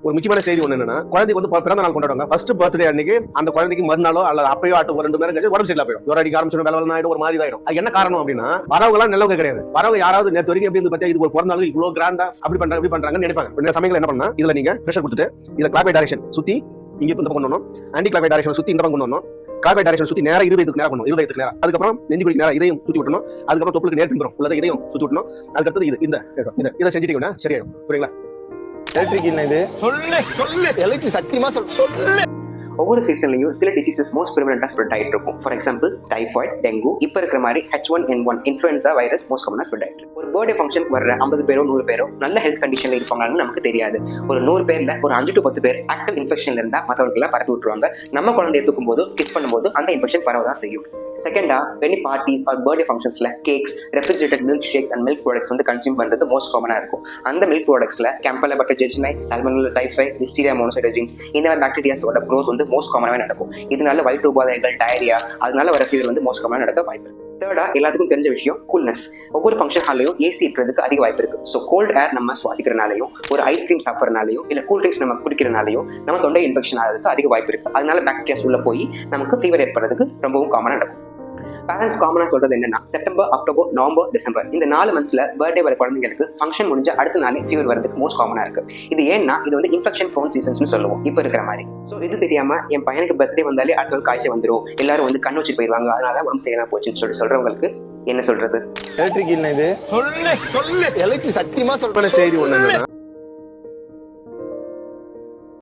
ஒரு முக்கியமான செய்தி ஒண்ணு என்னன்னா, குழந்தைக்கு வந்து பிறந்த நாள் கொண்டாடுவாங்க. ஃபர்ஸ்ட் பர்த்டே அன்னைக்கு அந்த குழந்தைக்கு மறுநாளோ அல்லது அப்பயோ ஆட்டு ஒரு 2 மணி நேரம் கழிச்சு உடம்பு சரியில்லை போயிடும். ஜுரம் அடிக்க ஆரம்பிச்சிடும், வேலை ஆயிடும், ஒரு மாதிரி ஆயிடும். அது என்ன காரணம் அப்படின்னா, வரவங்க எல்லாம் நல்லவங்க கிடையாது. வரவங்க யாராவது நேற்று வரைக்கும் எப்படி இருந்து பார்த்தா இது ஒரு பிறந்த நாள் இவ்வளவு கிராண்டா அப்படி பண்றாங்க இப்படி பண்றாங்கன்னு நினைப்பாங்க. இந்த சமயங்கள் என்ன பண்ணா, இதுல நீங்க பிரஷர் கொடுத்துட்டு இதுல கிளாக் டைரக்ஷன் சுத்தி இங்க இந்த பக்கம் கொண்டு வரணும், ஆன்டி கிளாக் டைரக்ஷன் சுத்தி இந்த பக்கம் கொண்டு வரணும், கிளாக் டைரக்ஷன் சுத்தி நேரா இருதயத்துக்கு நேரா பண்ணணும், இருதயத்துக்கு நேரா. அதுக்கப்புறம் நெஞ்சுக்குடி நேரா இதயம் சுத்தி விட்டணும், அதுக்கப்புறம் தொப்புளுக்கு நேர் பின்புறம் உள்ளதை இதயம் சுத்தி விட்டணும். அதுக்கடுத்து இது இந்த இதை செஞ்சுட்டீங்கன்னா சரியாயிடும். புரியுங்களா? எலக்ட்ரிக் இது சொல்லு சொல்லு எலக்ட்ரிக் சத்தியமா சொல்லு. ஒவ்வொரு சீசன்லையும் சில டிசீசஸ் மோஸ்ட் ப்ரிவலண்டா ஸ்ப்ரெட் ஆகிட்டு இருக்கும். ஃபார் எக்ஸாம்பிள் டைஃபாய்டு, டெங்கு, இப்போ இருக்கிற மாதிரி H1N1 இன்ஃப்ளூயன்சா வைரஸ் மோஸ்ட் காமனா ஸ்ப்ரெட் ஆகிட்டு இருக்கு. ஒரு பர்த்டே ஃபங்க்ஷனுக்கு வர 50 பேரோ 100 பேரோ நல்ல ஹெல்த் கண்டிஷன்ல இருப்பாங்கன்னு நமக்கு தெரியாது. ஒரு 100 பேர்ல ஒரு 5 to 10 பேர் ஆக்டிவ் இன்ஃபெக்ஷன்ல இருந்தா மற்றவங்களுக்கு எல்லாம் பரப்பி விட்டுருவாங்க. நம்ம குழந்தைய தூக்கும் போது கிஸ் பண்ணும்போது அந்த இன்ஃபெக்ஷன் பரவதான் செய்யும். செகண்டா, வெனி பார்ட்டிஸ் ஆர் பர்த்டே ஃபங்க்ஷன்ஸ்ல cakes, refrigerated milk shakes and milk products வந்து கன்சியூம் பண்றது மோஸ்ட் காமனா இருக்கும். அந்த மில்க் ப்ராடக்ட்ஸ்ல கேம்பெலோபாக்டர் ஜெர்ஜினை, சால்மோனெல்லா டைஃபை, லிஸ்டீரியா மோனோசைட்டோஜின்ஸ் இந்த மாதிரி பாக்டீரியாஸோட growth வந்து மோஸ்ட் காமனாவே நடக்கும். இதனால வயிற்று உபாதைகள், டயரியா, அதனால வர ஃபீவர் வந்து மோஸ்ட் காமனா நடக்க வாய்ப்பு இருக்கு. தேர்டா, எல்லாத்துக்கும் தெரிஞ்ச விஷயம் கூல்னஸ். ஒவ்வொரு ஃபங்க்ஷன் ஹாலையும் ஏசி இருக்கிறதுக்கு அதிக வாய்ப்பு இருக்கு. ஸோ கோல்ட் ஏர் நம்ம சுவாசிக்கிறனாலையும், ஒரு ஐஸ்கிரீம் சாப்பிட்றனாலையும், இல்ல கூல் ட்ரிங்க்ஸ் நம்ம குடிக்கிறனாலையும் நம்ம தொண்டை இன்ஃபெக்ஷன் ஆகிறதுக்கு அதிக வாய்ப்பு இருக்கு. அதனால பாக்டீரியாஸ் உள்ள போய் நமக்கு ஃபீவர் ஏற்படுறதுக்கு ரொம்பவும் காமனா நடக்கும். பேரண்ட்ஸ் காமனா சொல்றது என்னன்னா, செப்டம்பர், அக்டோபர், நவம்பர், டிசம்பர் இந்த 4 மந்த்ஸ்ல பர்த்டே வர குழந்தைங்களுக்கு ஃபங்க்ஷன் முடிஞ்ச அடுத்த நாளே ஃபீவர் வரதுக்கு மோஸ்ட் காமனா இருக்கு. இது ஏன்னா இது வந்து இன்ஃபெக்ஷன் ப்ரோன் சீசன்ஸ்னு சொல்லுவோம் இப்போ இருக்கிற மாதிரி. ஸோ இது தெரியாம என் பையனுக்கு பர்த்டே வந்தாலே அடுத்த காய்ச்சல் வந்துடும், எல்லாரும் வந்து கண்ணு வச்சு போயிடுவாங்க, அதனால உடம்பு சரியா போச்சுன்னு சொல்றவங்களுக்கு என்ன சொல்றது? எலக்ட்ரிக் இது சொல்லு சொல்லு எலக்ட்ரிக் சத்தியமா சொல்ற செய்தி ஒண்ணு என்னன்னா,